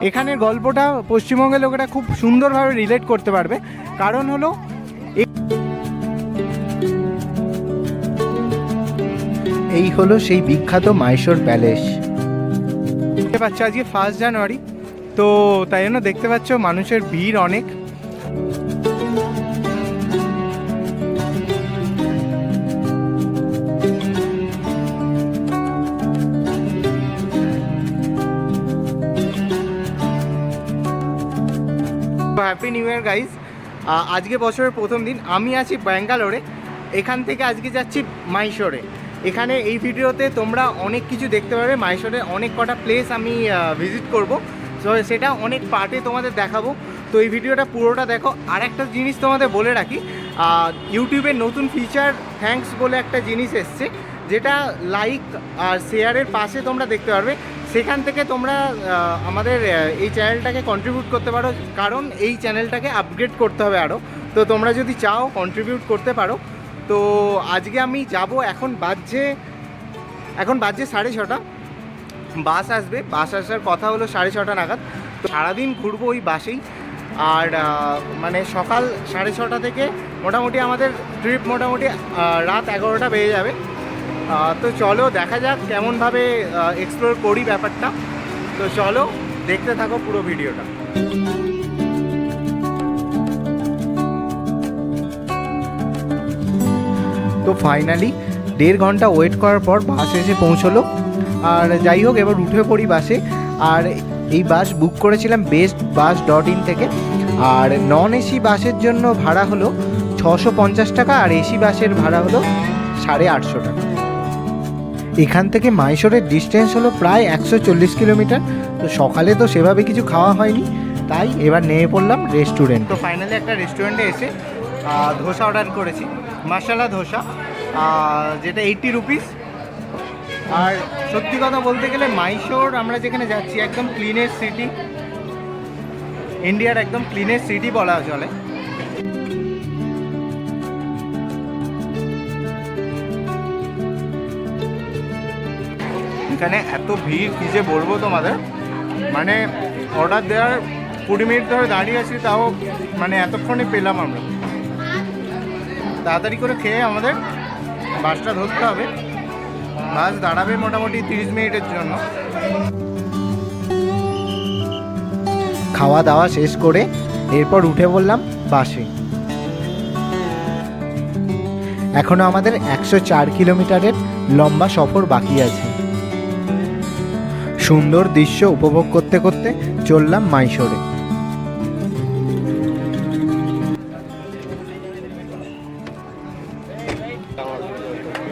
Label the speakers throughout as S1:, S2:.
S1: এখানের গল্পটা পশ্চিমবঙ্গের লোকেরা খুব সুন্দরভাবে রিলেট করতে পারবে, কারণ হলো
S2: এই হলো সেই বিখ্যাত মাইসোর প্যালেস।
S1: দেখতে পাচ্ছ আজকে 1 জানুয়ারি, তো তাই জন্য দেখতে পাচ্ছ মানুষের ভিড় অনেক। Happy new year guys. আজকে বছরের প্রথম দিন, আমি আছি ব্যাঙ্গালোরে, এখান থেকে আজকে যাচ্ছি মাইসোরে। এখানে এই ভিডিওতে তোমরা অনেক কিছু দেখতে পারবে, মাইসোরে অনেক কটা প্লেস আমি ভিজিট করব, তো সেটা অনেক পার্টে তোমাদের দেখাবো। তো এই ভিডিওটা পুরোটা দেখো। আর একটা জিনিস তোমাদের বলে রাখি, ইউটিউবের নতুন ফিচার থ্যাঙ্কস বলে একটা জিনিস এসছে, যেটা লাইক আর শেয়ারের পাশে তোমরা দেখতে পারবে। সেখান থেকে তোমরা আমাদের এই চ্যানেলটাকে কন্ট্রিবিউট করতে পারো, কারণ এই চ্যানেলটাকে আপগ্রেড করতে হবে আরও। তো তোমরা যদি চাও কন্ট্রিবিউট করতে পারো। তো আজকে আমি যাব, এখন বাজছে 6:30, বাস আসবে, বাস আসার কথা হলো 6:30 নাগাদ। তো সারাদিন ঘুরবো ওই বাসেই। আর মানে সকাল 6:30 থেকে মোটামুটি আমাদের ট্রিপ মোটামুটি রাত 11টা বেজে যাবে। তো চলো দেখা যাক কেমনভাবে এক্সপ্লোর করি ব্যাপারটা। তো চলো দেখতে থাকো পুরো ভিডিওটা।
S2: তো ফাইনালি 1.5 ঘন্টা ওয়েট করার পর বাস এসে পৌঁছলো। আর যাই হোক, এবার উঠে পড়ি বাসে। আর এই বাস বুক করেছিলাম bestbus.in থেকে। আর নন এসি বাসের জন্য ভাড়া হলো 650 টাকা, আর এসি বাসের ভাড়া হলো 850 টাকা। এখান থেকে মাইসোরের ডিস্টেন্স হলো প্রায় 140 কিলোমিটার। তো সকালে তো সেভাবে কিছু খাওয়া হয়নি, তাই এবার নেমে পড়লাম রেস্টুরেন্ট।
S1: তো ফাইনালি একটা রেস্টুরেন্টে এসে ধোসা অর্ডার করেছি, মশলা ধোসা, যেটা 80 রুপিস। আর সত্যি কথা বলতে গেলে মাইসোর আমরা যেখানে যাচ্ছি একদম ক্লিনেস্ট সিটি, ইন্ডিয়ার একদম ক্লিনেস্ট সিটি বলা চলে। এখানে এত ভিড় কী যে বলবো তোমাদের, মানে অর্ডার দেওয়ার 20 মিনিট ধরে দাঁড়িয়ে আছি, তাও মানে এতক্ষণে পেলাম আমরা। তাড়াতাড়ি করে খেয়ে আমাদের বাসটা ধরতে হবে, বাস দাঁড়াবে মোটামুটি 30 মিনিটের জন্য।
S2: খাওয়া দাওয়া শেষ করে এরপর উঠে পড়লাম বাসে। এখনো আমাদের 104 কিলোমিটারের লম্বা সফর বাকি আছে। সুন্দর দৃশ্য উপভোগ করতে করতে চললাম মাইসোরে।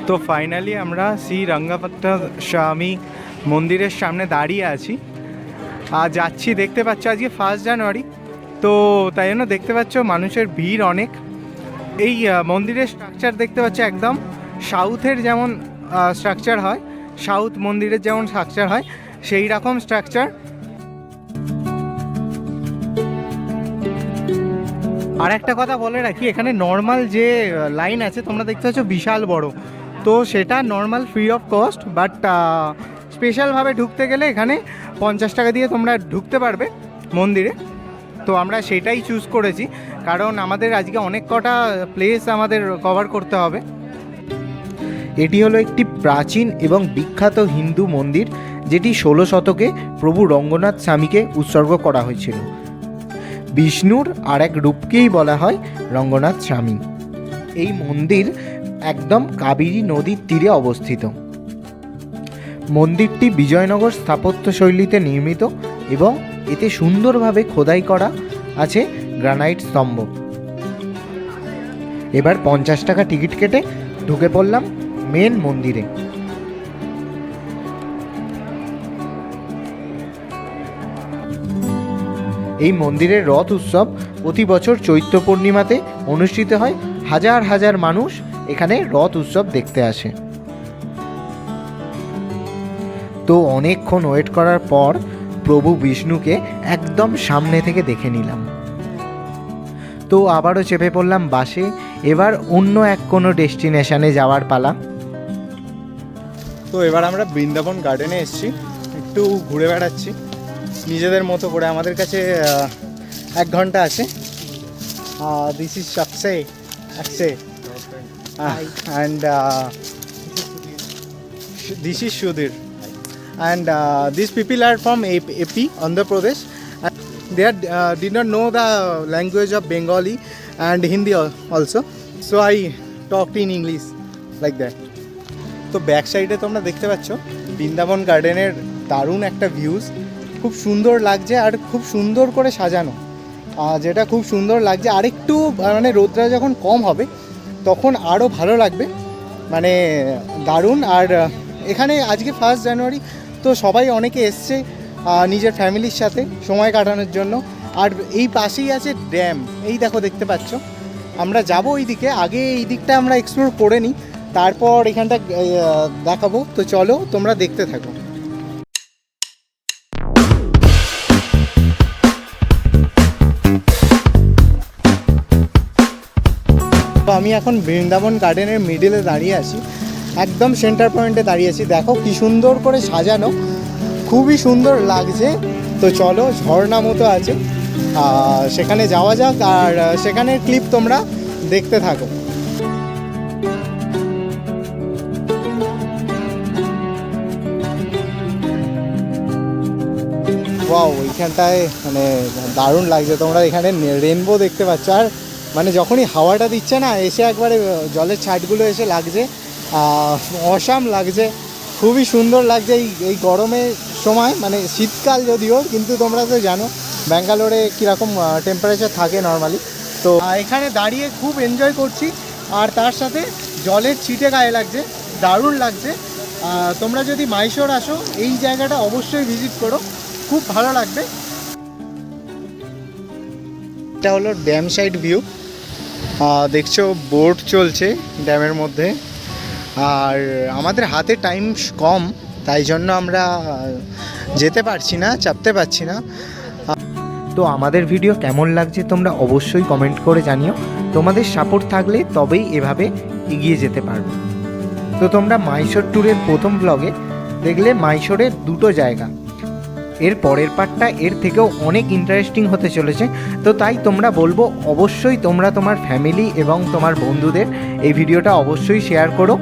S1: তো ফাইনালি আমরা শ্রীরঙ্গপট্টনা স্বামী মন্দিরের সামনে দাঁড়িয়ে আছি আর যাচ্ছি। দেখতে পাচ্ছ আজকে 1 জানুয়ারি, তো তাই জন্য দেখতে পাচ্ছ মানুষের ভিড় অনেক। এই মন্দিরের স্ট্রাকচার দেখতে পাচ্ছ একদম সাউথের যেমন স্ট্রাকচার হয়, সাউথ মন্দিরের যেমন স্ট্রাকচার হয় সেই রকম স্ট্রাকচার। আর একটা কথা বলে রাখি, এখানে নর্মাল যে লাইন আছে তোমরা দেখতে পাচ্ছ বিশাল বড়, তো সেটা normal free of cost, but স্পেশালভাবে ঢুকতে গেলে এখানে 50 টাকা দিয়ে তোমরা ঢুকতে পারবে মন্দিরে। তো আমরা সেটাই চুজ করেছি, কারণ আমাদের আজকে অনেক কটা প্লেস আমাদের কভার করতে হবে।
S2: এটি হলো একটি প্রাচীন এবং বিখ্যাত হিন্দু মন্দির, যেটি 16 শতকে প্রভু রঙ্গনাথ স্বামীকে উৎসর্গ করা হয়েছিল। বিষ্ণুর আর এক রূপকেই বলা হয় রঙ্গনাথ স্বামী। এই মন্দির একদম কাবেরী নদীর তীরে অবস্থিত। মন্দিরটি বিজয়নগর স্থাপত্য শৈলীতে নির্মিত এবং এতে সুন্দরভাবে খোদাই করা আছে গ্রানাইট স্তম্ভ। এবার 50 টাকা টিকিট কেটে ঢুকে পড়লাম মেন মন্দিরে। এই মন্দিরের রথ উৎসব প্রতি বছর চৈত্র পূর্ণিমাতে অনুষ্ঠিত হয়। হাজার হাজার মানুষ এখানে রথ উৎসব দেখতে আসে। তো অনেকক্ষণ ওয়েট করার পর প্রভু বিষ্ণুকে একদম সামনে থেকে দেখে নিলাম। তো আবারও চেপে পড়লাম বাসে। এবার অন্য কোনো ডেস্টিনেশনে যাওয়ার পালা।
S1: তো এবার আমরা বৃন্দাবন গার্ডেনে এসেছি, একটু ঘুরে বেড়াচ্ছি। নিজেদের মতো করে। আমাদের কাছে 1 ঘন্টা আছে। দিস ইজ আকসে and this is Sudhir and these people are from AP, Andhra Pradesh. They did not know the language of Bengali and Hindi also, so I talked in English like that. তো back সাইডে তোমরা দেখতে পাচ্ছ বৃন্দাবন গার্ডেনের দারুণ একটা views, খুব সুন্দর লাগছে আর খুব সুন্দর করে সাজানো, যেটা খুব সুন্দর লাগছে। আরেকটু মানে রোদটা যখন কম হবে তখন আরও ভালো লাগবে, মানে দারুণ। আর এখানে আজকে 1 জানুয়ারি, তো সবাই অনেকে এসছে নিজের ফ্যামিলির সাথে সময় কাটানোর জন্য। আর এই পাশেই আছে ড্যাম, এই দেখো দেখতে পাচ্ছ। আমরা যাব ওই দিকে, আগে এই দিকটা আমরা এক্সপ্লোর করে নিই, তারপর এখানটা দেখাবো। তো চলো তোমরা দেখতে থাকো। তো আমি এখন বৃন্দাবন গার্ডেনের মিডিলে দাঁড়িয়ে আছি, একদম সেন্টার পয়েন্টে দাঁড়িয়ে আছি। দেখো কি সুন্দর করে সাজানো, খুবই সুন্দর লাগছে। তো চলো, ঝর্ণা মতো আছে, সেখানে যাওয়া যাক আর সেখানের ক্লিপ তোমরা দেখতে থাকো। ওয়াও, এইখানটায় মানে দারুণ লাগছে। তোমরা এখানে রেনবো দেখতে পাচ্ছ, আর মানে যখনই হাওয়াটা দিচ্ছে না, এসে একবারে জলের ছাটগুলো এসে লাগছে, অসাম লাগছে, খুবই সুন্দর লাগছে এই গরমের সময়। মানে শীতকাল যদিও, কিন্তু তোমরা তো জানো ব্যাঙ্গালোরে কীরকম টেম্পারেচার থাকে নর্মালি। তো এখানে দাঁড়িয়ে খুব এনজয় করছি, আর তার সাথে জলের ছিটে গায়ে লাগছে, দারুণ লাগছে। তোমরা যদি মাইশোর আসো, এই জায়গাটা অবশ্যই ভিজিট করো, খুব ভালো লাগবে। এটা হলো ড্যাম সাইড ভিউ, দেখছো বোট চলছে ড্যামের মধ্যে। আর আমাদের হাতে টাইম কম, তাই জন্য আমরা যেতে পারছি না, চাপতে পারছি না।
S2: তো আমাদের ভিডিও কেমন লাগছে তোমরা অবশ্যই কমেন্ট করে জানিও। তোমাদের সাপোর্ট থাকলে তবেই এভাবে এগিয়ে যেতে পারবো। তো তোমরা মাইশোর ট্যুরের প্রথম ব্লগে দেখলে মাইশোরের 2টো জায়গা, এর পরের পার্টটা এর থেকেও অনেক ইন্টারেস্টিং হতে চলেছে। তো তাই তোমরা বলবো অবশ্যই তোমরা তোমার ফ্যামিলি এবং তোমার বন্ধুদের এই ভিডিওটা অবশ্যই শেয়ার করো,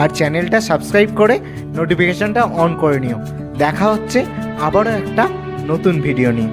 S2: আর চ্যানেলটা সাবস্ক্রাইব করে নোটিফিকেশানটা অন করে নিও। দেখা হচ্ছে আবারও একটা নতুন ভিডিও নিয়ে।